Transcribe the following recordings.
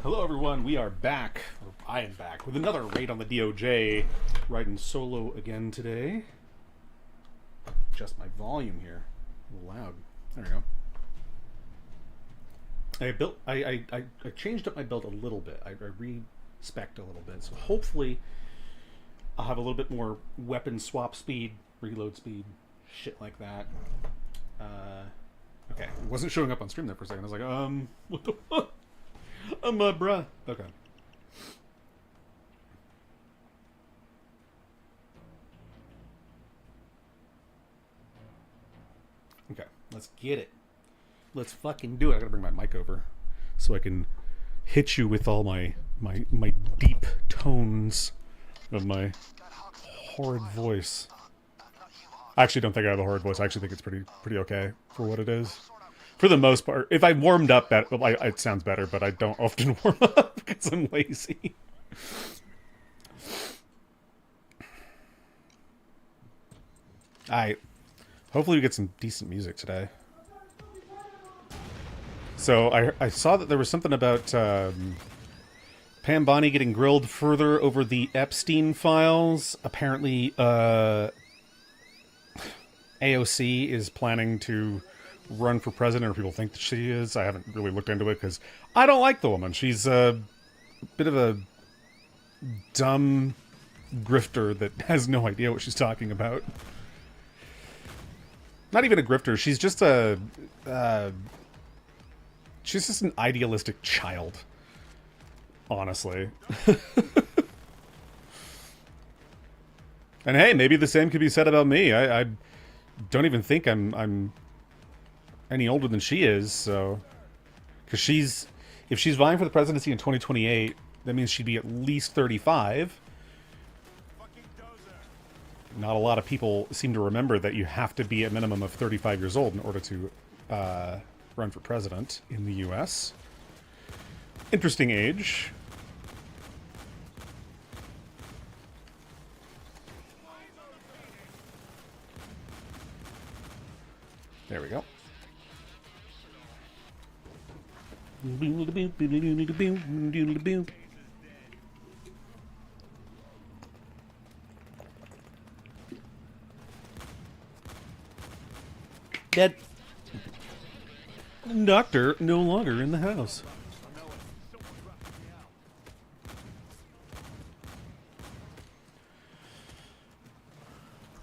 Hello everyone, we are back, or I am back, with another raid on the DOJ. Riding solo again today. Adjust my volume here. A little loud. There we go. I changed up my build a little bit. I re-spec'd a little bit, so hopefully I'll have a little bit more weapon swap speed, reload speed, shit like that. Okay, it wasn't showing up on stream there for a second. I was like, what the fuck? Bruh. Okay. Okay, let's get it. Let's fucking do it. I gotta bring my mic over so I can hit you with all my deep tones of my horrid voice. I actually don't think I have a horrid voice. I actually think it's pretty okay for what it is. For the most part, if I warmed up, it sounds better, but I don't often warm up because I'm lazy. Alright. Hopefully we get some decent music today. So I saw that there was something about Pam Bondi getting grilled further over the Epstein files. Apparently, AOC is planning to run for president, or people think that she is. I haven't really looked into it because I don't like the woman. She's a bit of a dumb grifter that has no idea what she's talking about. Not even a grifter. She's just she's just an idealistic child, honestly. And hey, maybe the same could be said about me. I don't even think I'm any older than she is, so... Because if she's vying for the presidency in 2028, that means she'd be at least 35. Not a lot of people seem to remember that you have to be a minimum of 35 years old in order to run for president in the US. Interesting age. There we go. Dead. Doctor no longer in the house.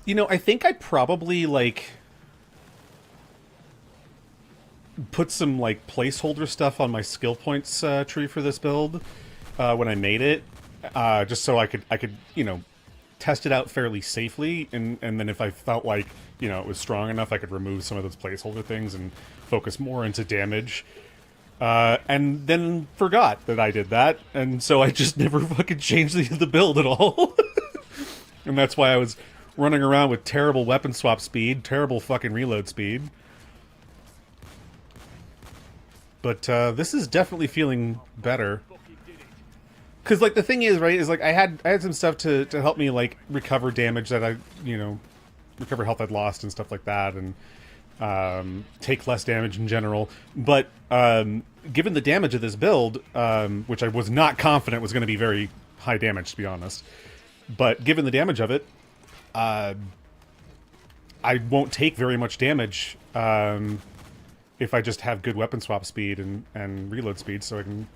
You know, I think I probably, like, put some, like, placeholder stuff on my skill points tree for this build when I made it, just so I could, you know, test it out fairly safely, and then if I felt like, you know, it was strong enough, I could remove some of those placeholder things and focus more into damage. And then forgot that I did that, and so I just never fucking changed the build at all. And that's why I was running around with terrible weapon swap speed, terrible fucking reload speed. But this is definitely feeling better. Because, like, the thing is, right, is, like, I had some stuff to help me, like, recover damage that I, you know, recover health I'd lost and stuff like that, and take less damage in general. But given the damage of this build, which I was not confident was going to be very high damage, to be honest, but given the damage of it, I won't take very much damage if I just have good weapon swap speed and reload speed, so I can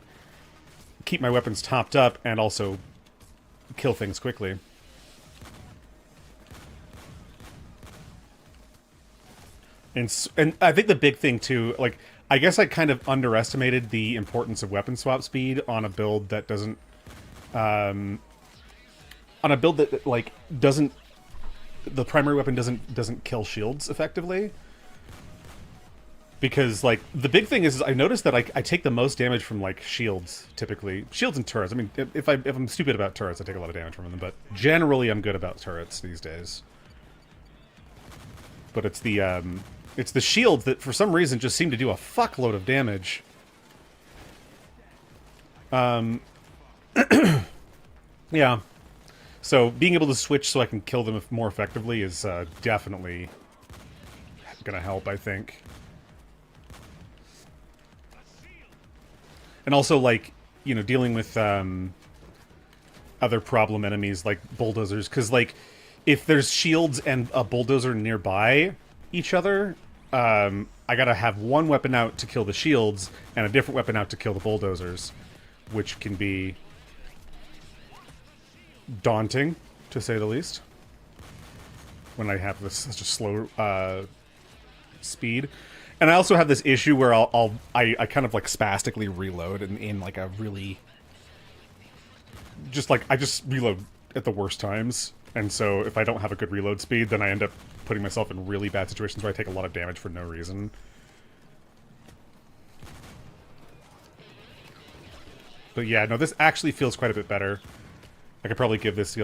keep my weapons topped up and also kill things quickly. And I think the big thing too, like, I guess I kind of underestimated the importance of weapon swap speed on a build that doesn't, on a build that, like, doesn't, the primary weapon doesn't kill shields effectively. Because, like, the big thing is I noticed that I take the most damage from, like, shields, typically. Shields and turrets. I mean, if I'm stupid about turrets, I take a lot of damage from them, but generally I'm good about turrets these days. But it's the shields that, for some reason, just seem to do a fuckload of damage. Yeah. So, being able to switch so I can kill them more effectively is definitely gonna help, I think. And also, like, you know, dealing with other problem enemies like bulldozers, because like if there's shields and a bulldozer nearby each other, I gotta have one weapon out to kill the shields and a different weapon out to kill the bulldozers, which can be daunting, to say the least, when I have this such a slow speed. And I also have this issue where I kind of like spastically reload in like a really I just reload at the worst times, and so if I don't have a good reload speed, then I end up putting myself in really bad situations where I take a lot of damage for no reason. But yeah, no, this actually feels quite a bit better. I could probably give this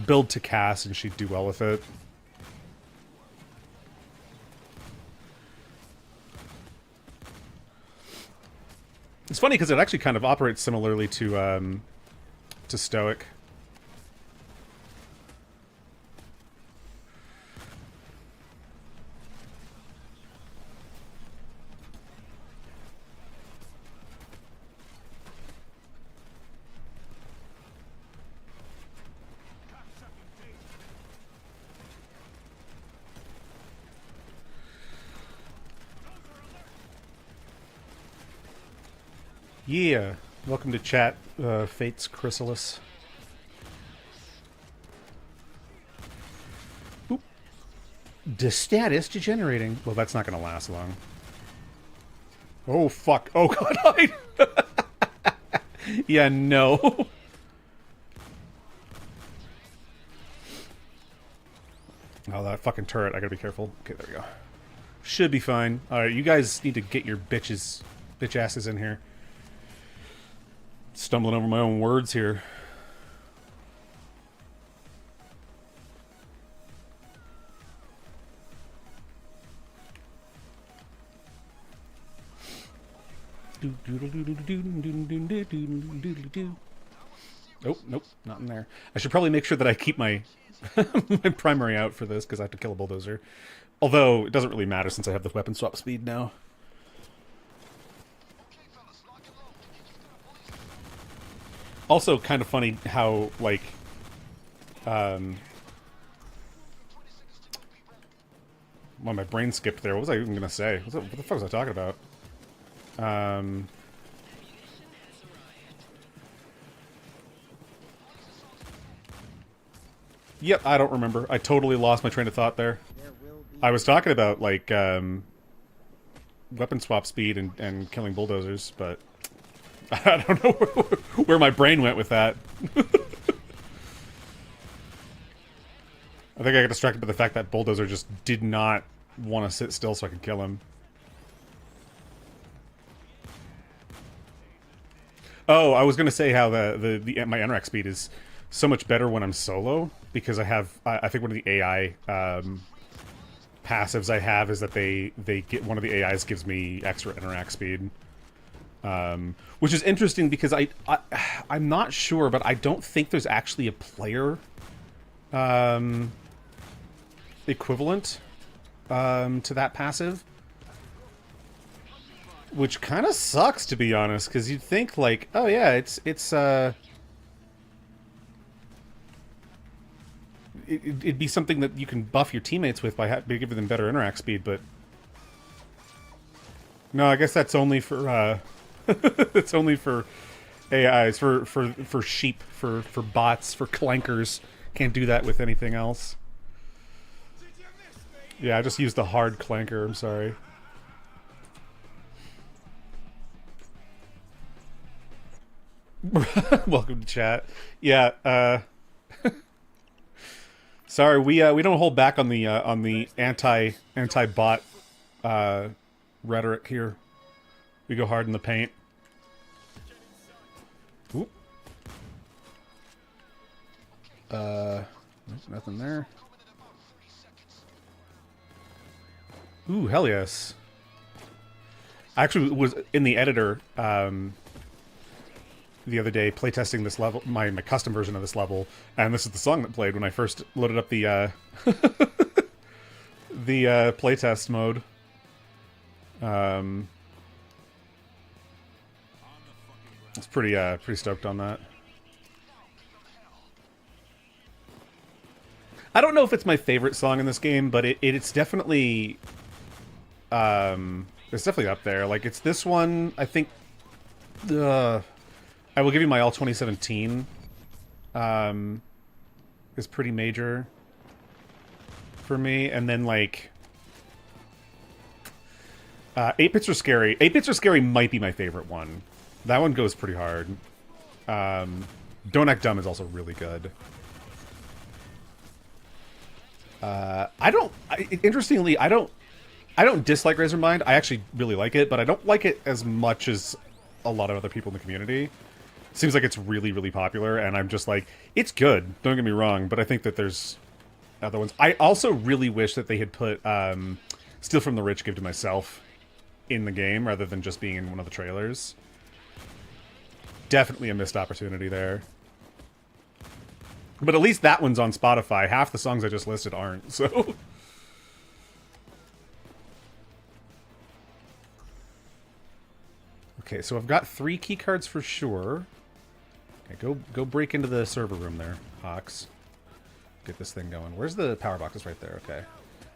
build to Cass, and she'd do well with it. It's funny because it actually kind of operates similarly to Stoic. Yeah, welcome to chat, Fates Chrysalis. Oop. The status degenerating. Well, that's not going to last long. Oh, fuck. Oh, God. Yeah, no. Oh, that fucking turret. I gotta be careful. Okay, there we go. Should be fine. Alright, you guys need to get your bitch asses in here. Stumbling over my own words here. Oh, nope, not in there. I should probably make sure that I keep my my primary out for this, because I have to kill a bulldozer. Although, it doesn't really matter since I have the weapon swap speed now. Also, kind of funny how, like, well, my brain skipped there. What was I even gonna say? What the fuck was I talking about? Yep, I don't remember. I totally lost my train of thought there. I was talking about, like, weapon swap speed and killing bulldozers, but I don't know where my brain went with that. I think I got distracted by the fact that bulldozer just did not want to sit still so I could kill him. Oh, I was going to say how my NRAC speed is so much better when I'm solo, because I have, I think one of the AI passives I have is that they get, one of the AIs gives me extra interact speed. Which is interesting because I'm not sure, but I don't think there's actually a player equivalent to that passive. Which kind of sucks, to be honest, because you'd think, like, oh yeah, it'd be something that you can buff your teammates with by giving them better interact speed, but no, I guess that's only for it's only for AIs, for sheep, for bots, for clankers. Can't do that with anything else. Yeah, I just used the hard clanker. I'm sorry. Welcome to chat. Yeah. Sorry, we don't hold back on the anti-bot rhetoric here. We go hard in the paint. Oop. Nothing there. Ooh, hell yes. I actually was in the editor the other day playtesting this level, my custom version of this level, and this is the song that played when I first loaded up the the playtest mode. It's pretty stoked on that. I don't know if it's my favorite song in this game, but it's definitely it's definitely up there. Like it's this one, I think. I will give you my all 2017. Is pretty major for me, and then like 8-Bits Are Scary. 8-Bits Are Scary might be my favorite one. That one goes pretty hard. Don't Act Dumb is also really good. Interestingly, I don't dislike Razormind. I actually really like it, but I don't like it as much as a lot of other people in the community. Seems like it's really, really popular, and I'm just like, it's good. Don't get me wrong, but I think that there's other ones. I also really wish that they had put Steal from the Rich, Give to Myself in the game rather than just being in one of the trailers. Definitely a missed opportunity there. But at least that one's on Spotify. Half the songs I just listed aren't, so... Okay, so I've got 3 key cards for sure. Okay, go break into the server room there, Hawks. Get this thing going. Where's the power box? It's right there, okay.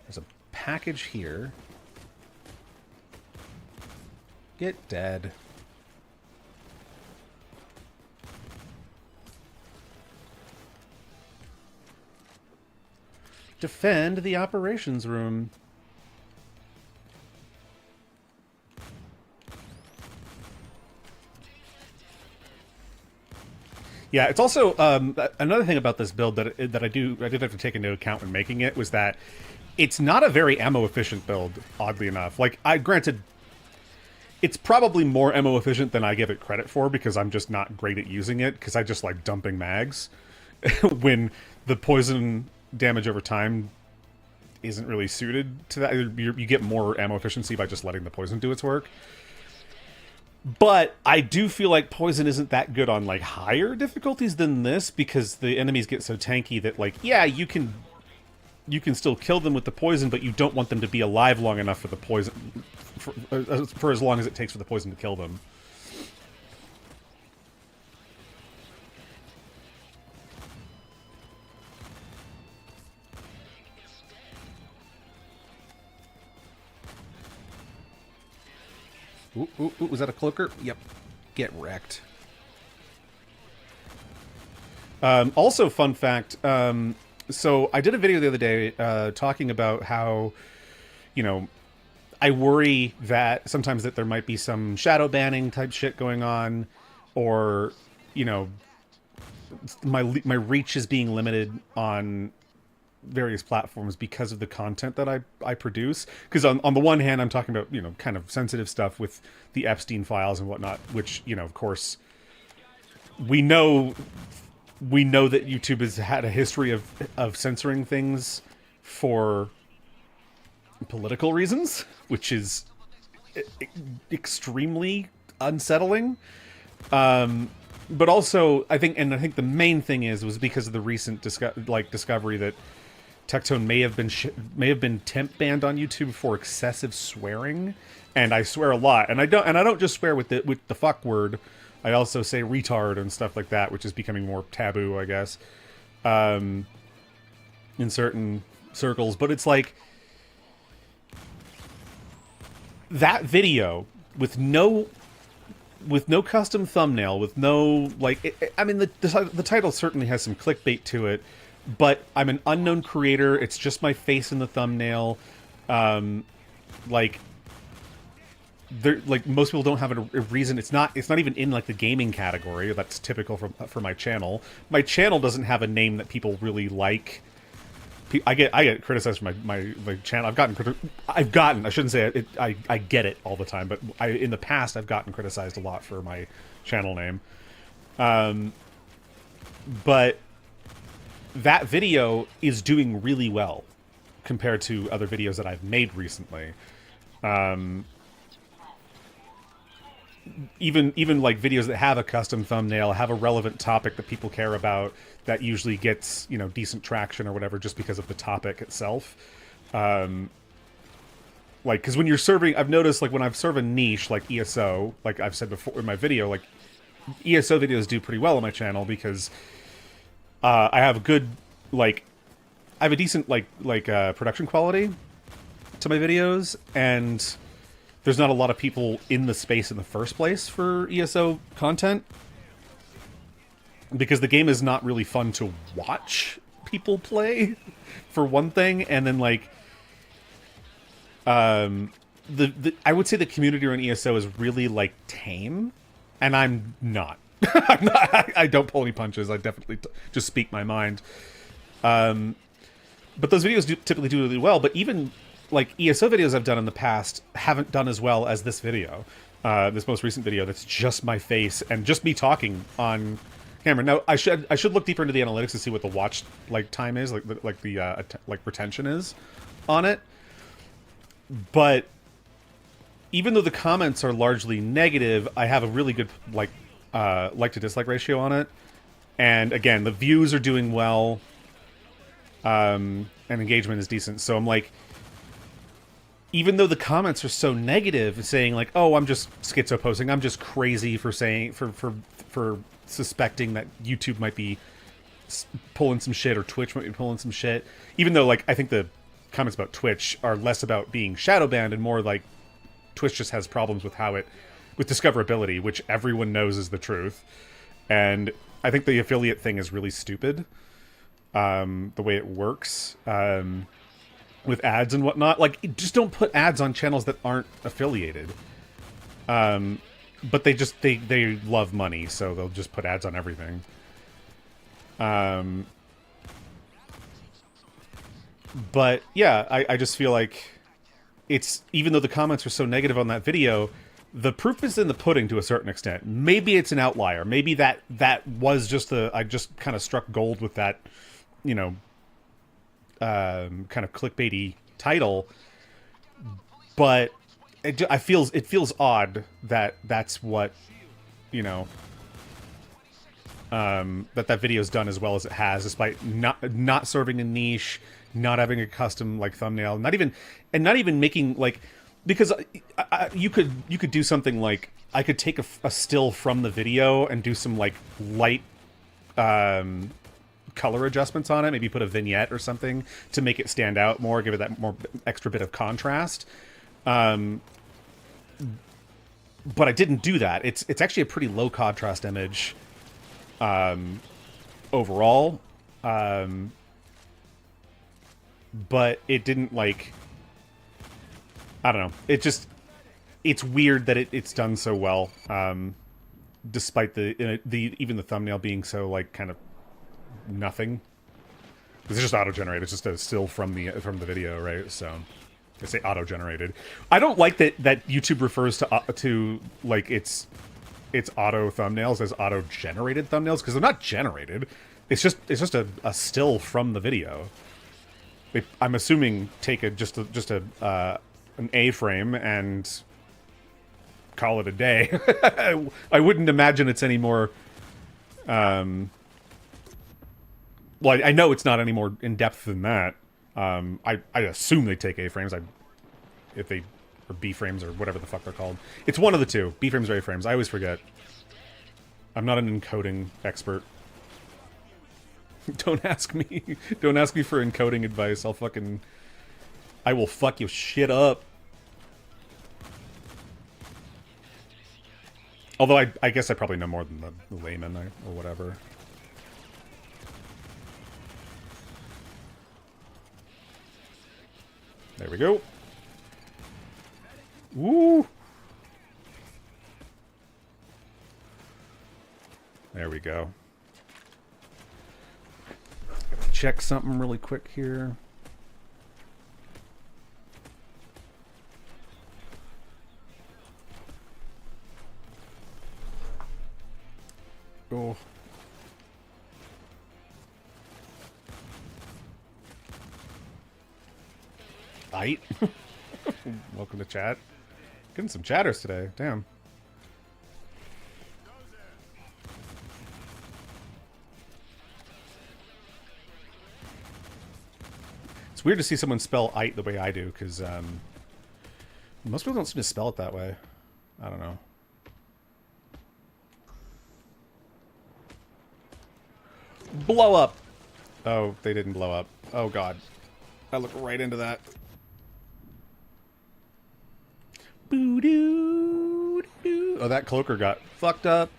There's a package here. Get dead. Defend the operations room. Yeah, it's also another thing about this build that I did have to take into account when making it was that it's not a very ammo efficient build, oddly enough. Like, granted, it's probably more ammo efficient than I give it credit for because I'm just not great at using it because I just like dumping mags when the poison damage over time isn't really suited to that. You get more ammo efficiency by just letting the poison do its work. But I do feel like poison isn't that good on like higher difficulties than this because the enemies get so tanky that like, yeah, you can still kill them with the poison, but you don't want them to be alive long enough for the poison for as long as it takes for the poison to kill them. Ooh, was that a cloaker? Yep. Get wrecked. Also, fun fact, so I did a video the other day talking about how, you know, I worry that sometimes that there might be some shadow banning type shit going on, or, you know, my reach is being limited on various platforms because of the content that I produce. Because on the one hand, I'm talking about, you know, kind of sensitive stuff with the Epstein files and whatnot, which, you know, of course, we know that YouTube has had a history of censoring things for political reasons, which is extremely unsettling. But also, I think the main thing was because of the recent discovery that Tectone may have been temp banned on YouTube for excessive swearing, and I swear a lot, and I don't just swear with the fuck word. I also say retard and stuff like that, which is becoming more taboo, I guess, in certain circles. But it's like that video with no custom thumbnail, with no like. I mean, the title certainly has some clickbait to it. But I'm an unknown creator. It's just my face in the thumbnail. Like most people don't have a reason. It's not even in like the gaming category. That's typical for my channel. My channel doesn't have a name that people really like. I get criticized for my channel. I shouldn't say it. I get it all the time. But in the past I've gotten criticized a lot for my channel name. But that video is doing really well compared to other videos that I've made recently. Even like videos that have a custom thumbnail, have a relevant topic that people care about, that usually gets, you know, decent traction or whatever just because of the topic itself. Like, because when you're serving, I've noticed, like, when I've served a niche, like ESO, like I've said before in my video, like, ESO videos do pretty well on my channel because I have a good, like, I have a decent, production quality to my videos, and there's not a lot of people in the space in the first place for ESO content. Because the game is not really fun to watch people play, for one thing, and then, like, I would say the community around ESO is really, like, tame, and I'm not. I don't pull any punches. I definitely just speak my mind. But those videos typically do really well. But even, like, ESO videos I've done in the past haven't done as well as this video. This most recent video that's just my face and just me talking on camera. Now, I should look deeper into the analytics to see what the watch, like, time is, like retention is on it. But even though the comments are largely negative, I have a really good, like to dislike ratio on it. And again, the views are doing well, and engagement is decent. So I'm like, even though the comments are so negative, saying like, "Oh, I'm just schizo posting. I'm just crazy for saying for suspecting that YouTube might be pulling some shit or Twitch might be pulling some shit." Even though, like, I think the comments about Twitch are less about being shadow banned and more like Twitch just has problems with with discoverability, which everyone knows is the truth. And I think the affiliate thing is really stupid. The way it works. With ads and whatnot. Like, just don't put ads on channels that aren't affiliated. But they love money, so they'll just put ads on everything. But yeah, I just feel like it's, even though the comments are so negative on that video, the proof is in the pudding to a certain extent. Maybe it's an outlier. Maybe that was just I just kind of struck gold with that, you know, kind of clickbaity title. But it feels odd that that's what, you know, that video's done as well as it has, despite not serving a niche, not having a custom, like, thumbnail, not even making, like, because you could do something like, I could take a still from the video and do some, like, light color adjustments on it, maybe put a vignette or something to make it stand out more, give it that more extra bit of contrast. But I didn't do that. It's actually a pretty low contrast image overall. But it didn't, like, I don't know. It's weird that it's done so well, despite even the thumbnail being so, like, kind of nothing. It's just auto-generated. It's just a still from the video, right? So I say auto-generated. I don't like that YouTube refers to like its auto thumbnails as auto-generated thumbnails, because they're not generated. It's just a still from the video. I'm assuming take an A-frame and call it a day. I wouldn't imagine it's any more. Well, I know it's not any more in depth than that. I assume they take A-frames. If they, or B-frames, or whatever the fuck they're called. It's one of the two. B-frames or A-frames. I always forget. I'm not an encoding expert. Don't ask me. Don't ask me for encoding advice. I will fuck your shit up. Although I guess I probably know more than the layman or whatever. There we go. Woo! There we go. Check something really quick here. Oh. Aight. Welcome to chat. Getting some chatters today. Damn. It's weird to see someone spell "ite" the way I do, because most people don't seem to spell it that way. I don't know. Blow up! Oh, they didn't blow up. Oh god. I looked right into that. Boo-doo-doo. Oh, that cloaker got fucked up.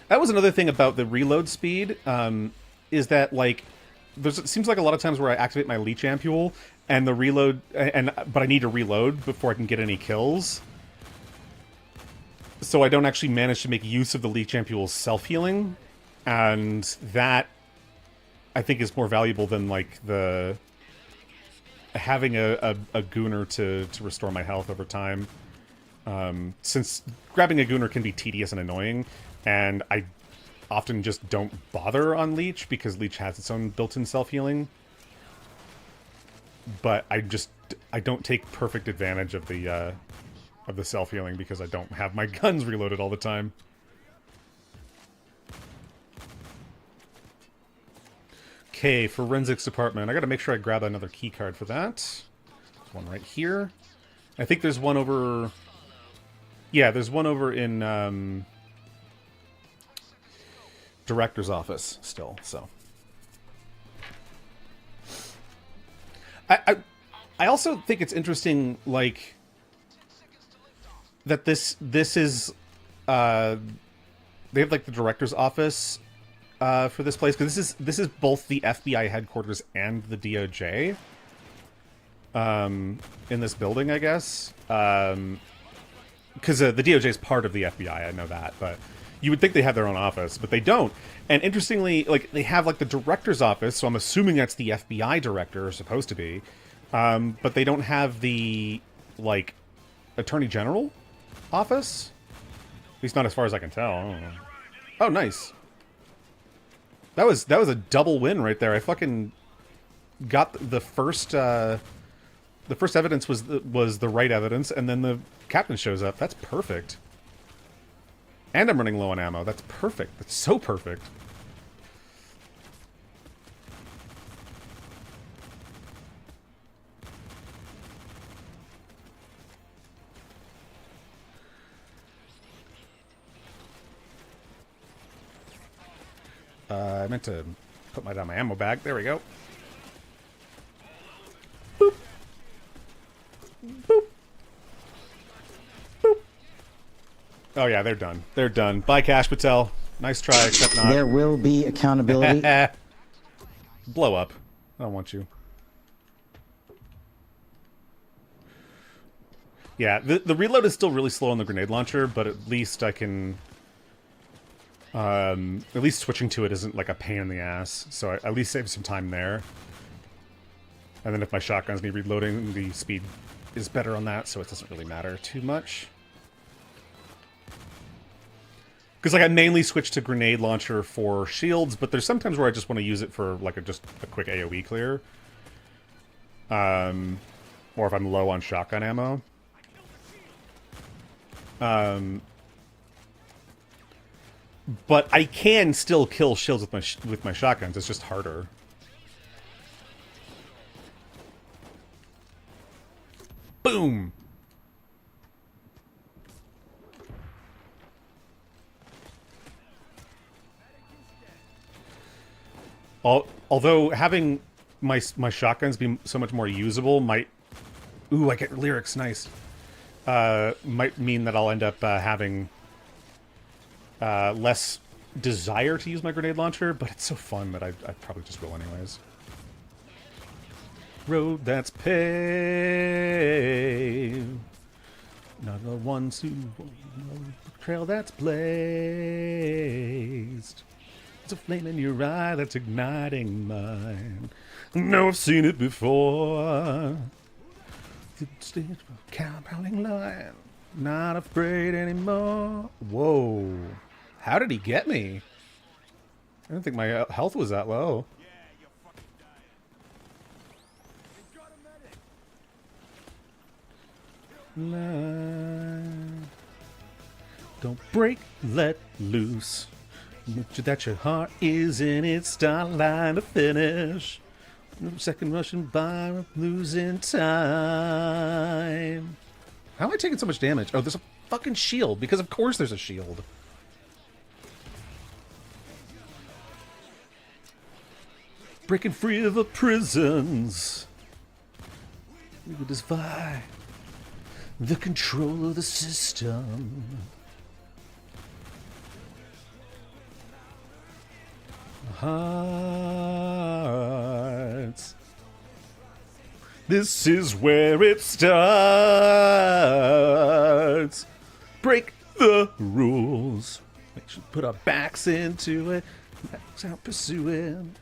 That was another thing about the reload speed, is that, like, it seems like a lot of times where I activate my leech ampule, and the reload, but I need to reload before I can get any kills. So I don't actually manage to make use of the leech ampule's self-healing, and that, I think, is more valuable than, like, the having a Gooner to restore my health over time. Since grabbing a Gooner can be tedious and annoying, and I often just don't bother on Leech because Leech has its own built-in self-healing. But I don't take perfect advantage of the self-healing because I don't have my guns reloaded all the time. Okay, forensics department. I gotta make sure I grab another key card for that. There's one right here. I think there's one over... Yeah, there's one over in director's office still, so. I also think it's interesting, like, that this is they have, like, the director's office for this place, because this is both the FBI headquarters and the DOJ in this building, I guess. Because the DOJ is part of the FBI, I know that, but you would think they have their own office, but they don't. And interestingly, like, they have, like, the director's office, so I'm assuming that's the FBI director, or supposed to be, but they don't have the, like, Attorney General office? At least not as far as I can tell. I don't know. Oh, nice. That was a double win right there. I fucking got the first evidence was the right evidence, and then the captain shows up. That's perfect. And I'm running low on ammo. That's perfect. That's so perfect. I meant to put down my ammo bag. There we go. Boop. Boop. Boop. Oh yeah, they're done. They're done. Bye, Cash Patel. Nice try, except not. There will be accountability. Blow up. I don't want you. Yeah, the reload is still really slow on the grenade launcher, but at least I can... at least switching to it isn't like a pain in the ass, so I at least save some time there. And then if my shotguns need reloading, the speed is better on that, so it doesn't really matter too much. Because, like, I mainly switch to grenade launcher for shields, but there's sometimes where I just want to use it for, like, just a quick AoE clear. Or if I'm low on shotgun ammo. But I can still kill shields with my shotguns. It's just harder. Boom. Although having my shotguns be so much more usable might... Ooh, I get lyrics. Nice. Might mean that I'll end up having... less desire to use my grenade launcher, but it's so fun that I probably just will anyways. Road that's paved, not the ones who trail that's blazed. It's a flame in your eye that's igniting mine. No, I've seen it before. Compounding line, not afraid anymore. Whoa. How did he get me? I didn't think my health was that low. Don't break, let loose. That your heart is in its start line to finish. No second rushing by, losing time. How am I taking so much damage? Oh, there's a fucking shield, because of course there's a shield. Breaking free of the prisons. We will defy the control of the system. Hearts. This is where it starts. Break the rules. Make sure to put our backs into it. Backs out pursuing.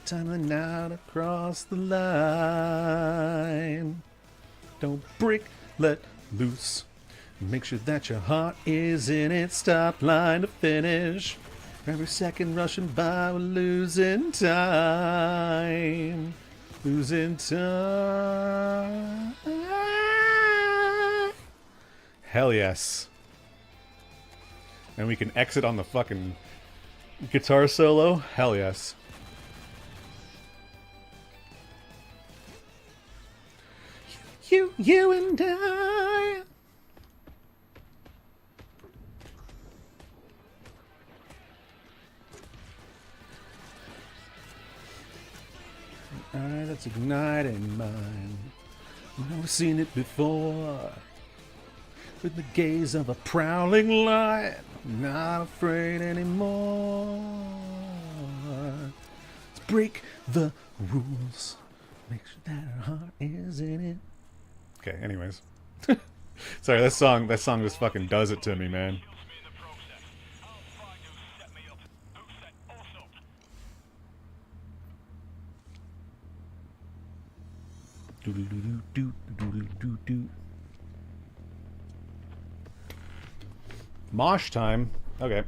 Time and out across the line. Don't break, let loose. Make sure that your heart is in it. Stop line to finish. Every second rushing by, we're losing time. Losing time. Hell yes. And we can exit on the fucking guitar solo. Hell yes. You and I. Alright, that's igniting mine. You know, we've seen it before. With the gaze of a prowling lion. Not afraid anymore. Let's break the rules. Make sure that our heart is in it. Okay, anyways. Sorry, that song just fucking does it to me, man. Mosh time. Okay.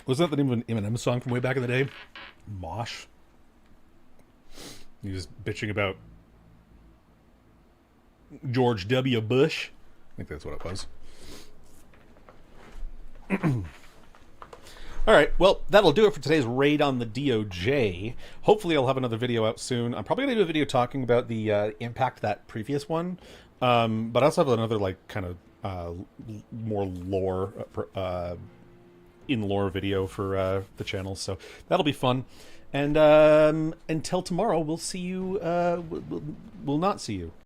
Wasn't that the name of an Eminem song from way back in the day? Mosh. He was bitching about George W. Bush. I think that's what it was. Alright, well, that'll do it for today's raid on the DOJ. Hopefully I'll have another video out soon. I'm probably going to do a video talking about the impact of that previous one. But I also have another, like, kind of more lore, in-lore video for the channel. So that'll be fun. And until tomorrow, we'll see you, we'll not see you.